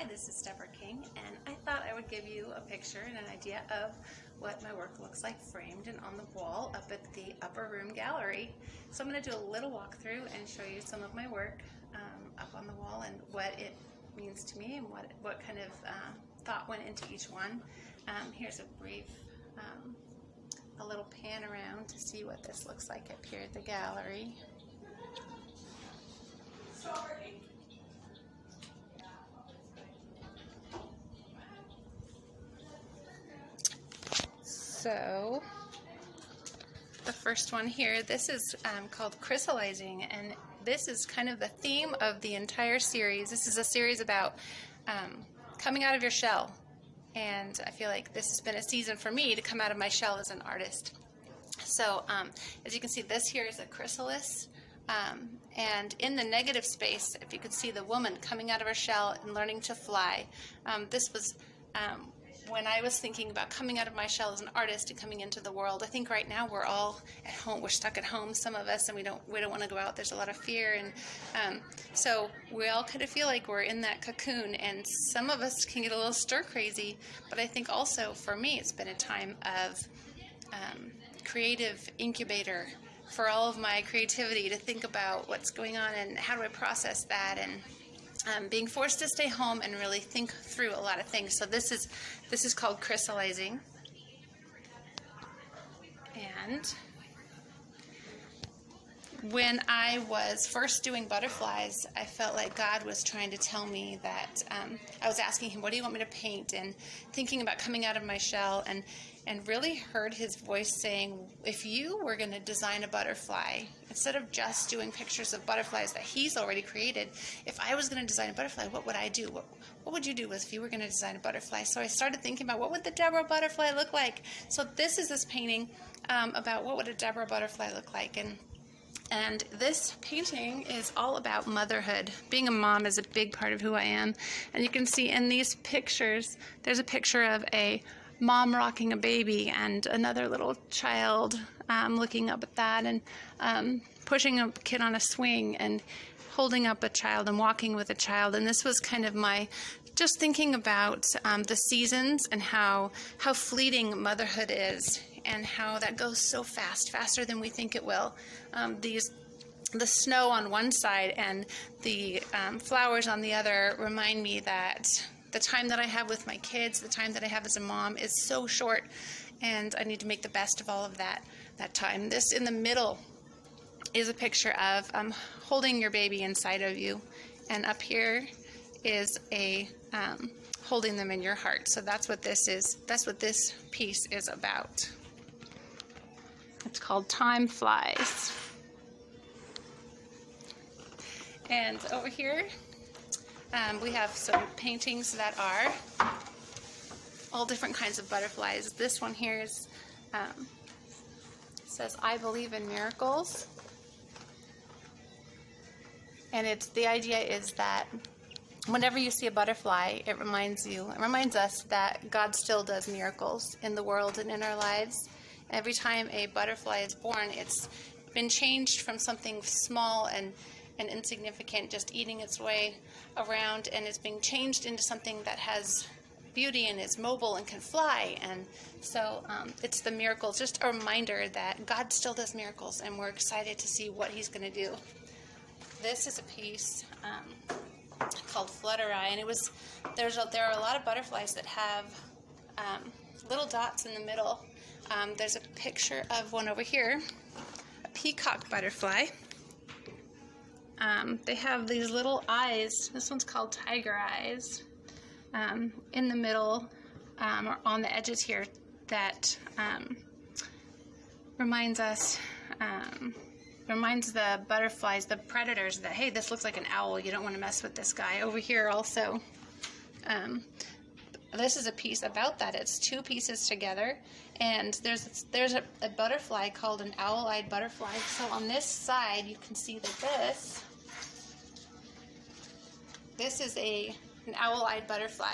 this is Deborah King, and I thought I would give you a picture and an idea of what my work looks like framed and on the wall up at the upper room gallery. So I'm going to do a little walkthrough and show you some of my work up on the wall and what it means to me and what kind of thought went into each one. Here's a brief, a little pan around to see what this looks like up here at the gallery. Sorry. So the first one here, this is called Crystallizing, and this is kind of the theme of the entire series. This is a series about coming out of your shell, and I feel like this has been a season for me to come out of my shell as an artist. So as you can see, this here is a chrysalis, and in the negative space, if you could see the woman coming out of her shell and learning to fly. This was when I was thinking about coming out of my shell as an artist and coming into the world. I think right now we're all at home. We're stuck at home, some of us, and we don't want to go out. There's a lot of fear, and so we all kind of feel like we're in that cocoon, and some of us can get a little stir crazy. But I think also for me, it's been a time of creative incubator for all of my creativity, to think about what's going on and how do I process that, and being forced to stay home and really think through a lot of things. So this is called Crystallizing. And when I was first doing butterflies, I felt like God was trying to tell me that I was asking him, what do you want me to paint? And thinking about coming out of my shell, and really heard his voice saying, if you were going to design a butterfly, instead of just doing pictures of butterflies that he's already created, if I was going to design a butterfly, what would I do? What would you do if you were going to design a butterfly? So I started thinking about, what would the Deborah butterfly look like? So this painting about what would a Deborah butterfly look like. And this painting is all about motherhood. Being a mom is a big part of who I am. And you can see in these pictures, there's a picture of a mom rocking a baby and another little child looking up at that, and pushing a kid on a swing and holding up a child and walking with a child. And this was kind of my just thinking about the seasons and how fleeting motherhood is, and how that goes so fast, faster than we think it will. The snow on one side and the flowers on the other remind me that the time that I have with my kids, the time that I have as a mom, is so short, and I need to make the best of all of that time. This in the middle is a picture of holding your baby inside of you, and up here is a holding them in your heart. So that's what this is. That's what this piece is about. It's called Time Flies. And over here, we have some paintings that are all different kinds of butterflies. This one here is says, I believe in miracles. And the idea is that whenever you see a butterfly, it reminds us that God still does miracles in the world and in our lives. Every time a butterfly is born, it's been changed from something small and insignificant, just eating its way around, and it's being changed into something that has beauty and is mobile and can fly. And so it's the miracle, just a reminder that God still does miracles, and we're excited to see what he's going to do. This is a piece called Flutter Eye, and there are a lot of butterflies that have little dots in the middle. There's a picture of one over here, a peacock butterfly. They have these little eyes. This one's called Tiger Eyes. In the middle, or on the edges here, that reminds the butterflies, the predators, that, hey, this looks like an owl. You don't want to mess with this guy. Over here also, this is a piece about that. It's two pieces together, and there's a butterfly called an owl-eyed butterfly. So on this side, you can see that this is an owl-eyed butterfly,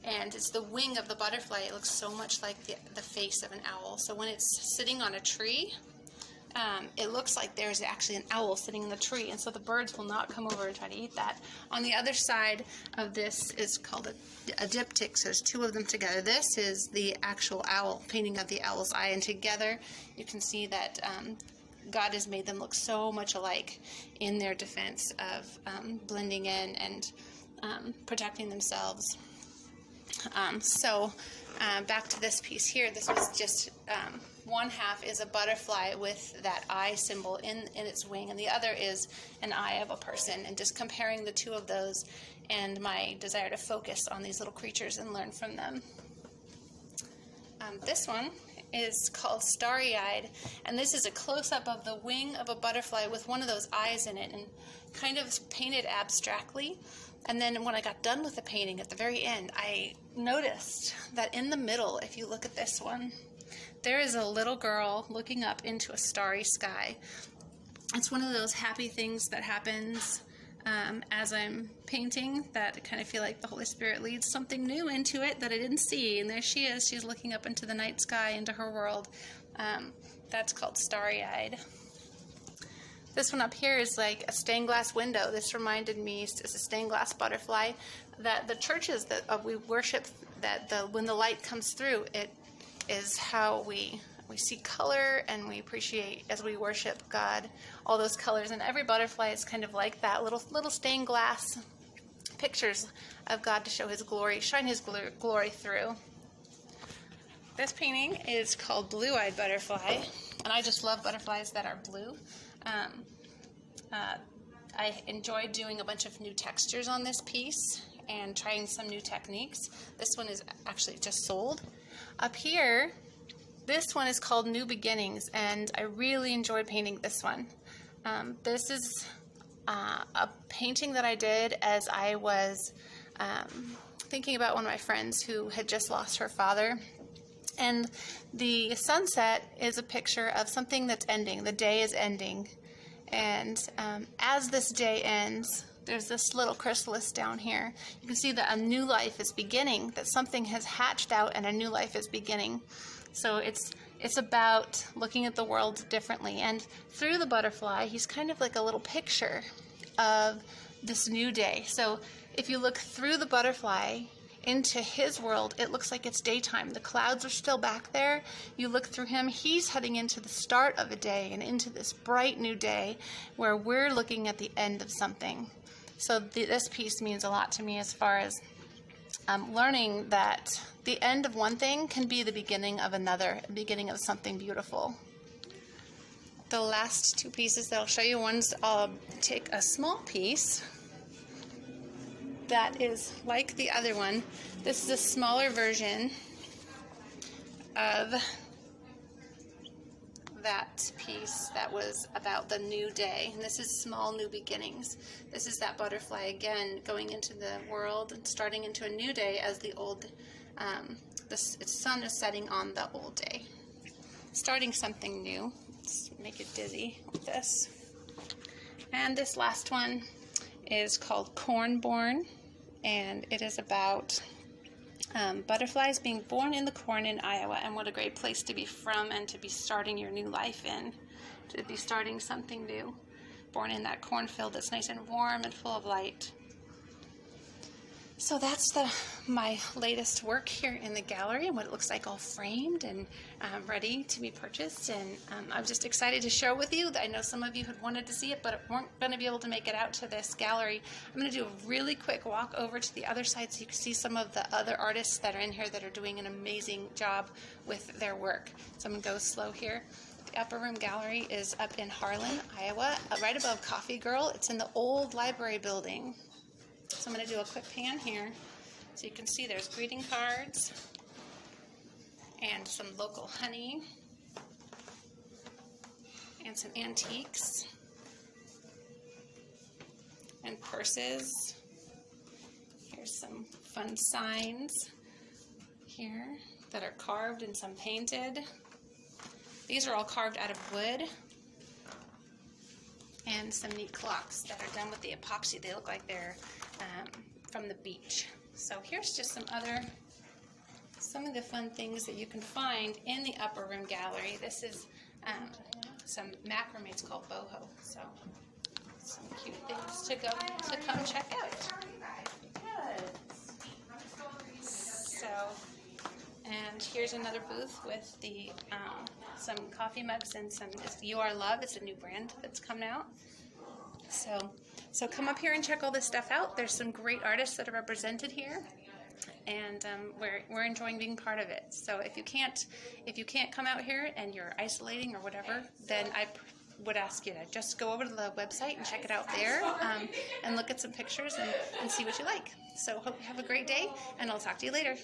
and it's the wing of the butterfly. It looks so much like the face of an owl. So when it's sitting on a tree, it looks like there's actually an owl sitting in the tree, and so the birds will not come over and try to eat that. On the other side of this is called a diptych, so there's two of them together. This is the actual owl, painting of the owl's eye, and together you can see that God has made them look so much alike in their defense of blending in and protecting themselves. Back to this piece here. This was just one half is a butterfly with that eye symbol in its wing, and the other is an eye of a person, and just comparing the two of those and my desire to focus on these little creatures and learn from them. This one is called Starry-Eyed, and this is a close-up of the wing of a butterfly with one of those eyes in it, and kind of painted abstractly. And then when I got done with the painting at the very end, I noticed that in the middle, if you look at this one, there is a little girl looking up into a starry sky. It's one of those happy things that happens as I'm painting, that I kind of feel like the Holy Spirit leads something new into it that I didn't see. And there she is. She's looking up into the night sky, into her world. That's called Starry-Eyed. This one up here is like a stained glass window. This reminded me, it's a stained glass butterfly, that the churches that we worship, that when the light comes through, it is how we see color, and we appreciate, as we worship God, all those colors. And every butterfly is kind of like that, little stained glass pictures of God to show His glory, shine His glory through. This painting is called Blue-Eyed Butterfly, and I just love butterflies that are blue. I enjoyed doing a bunch of new textures on this piece and trying some new techniques. This one is actually just sold. Up here, this one is called New Beginnings, and I really enjoyed painting this one. This is a painting that I did as I was thinking about one of my friends who had just lost her father. And the sunset is a picture of something that's ending. The day is ending. And as this day ends, there's this little chrysalis down here. You can see that a new life is beginning, that something has hatched out and a new life is beginning. So it's about looking at the world differently. And through the butterfly, he's kind of like a little picture of this new day. So if you look through the butterfly into his world, it looks like it's daytime. The clouds are still back there. You look through him, he's heading into the start of a day and into this bright new day where we're looking at the end of something. So this piece means a lot to me as far as learning that the end of one thing can be the beginning of another, the beginning of something beautiful. The last two pieces that I'll show you, I'll take a small piece that is like the other one. This is a smaller version of that piece that was about the new day. And this is Small New Beginnings. This is that butterfly again going into the world and starting into a new day as the sun is setting on the old day. Starting something new. Let's make it dizzy with this. And this last one is called Cornborn, and it is about butterflies being born in the corn in Iowa, and what a great place to be from and to be starting your new life in, to be starting something new, born in that cornfield that's nice and warm and full of light. So that's my latest work here in the gallery, and what it looks like all framed and ready to be purchased. And I'm just excited to share with you that I know some of you had wanted to see it but weren't going to be able to make it out to this gallery. I'm going to do a really quick walk over to the other side so you can see some of the other artists that are in here that are doing an amazing job with their work. So I'm going to go slow here. The Upper Room Gallery is up in Harlan, Iowa, right above Coffee Girl. It's in the old library building. So I'm going to do a quick pan here so you can see there's greeting cards and some local honey and some antiques and purses. Here's some fun signs here that are carved and some painted. These are all carved out of wood. And some neat clocks that are done with the epoxy. They look like they're from the beach. So here's just some of the fun things that you can find in the Upper Room Gallery. This is some macrame. It's called boho. So some cute things to come check out. So, and here's another booth with the some coffee mugs and some. You Are Love. It's a new brand that's coming out. So come up here and check all this stuff out. There's some great artists that are represented here, and we're enjoying being part of it. So if you can't come out here and you're isolating or whatever, then I would ask you to just go over to the website and check it out there, and look at some pictures and see what you like. So hope you have a great day, and I'll talk to you later.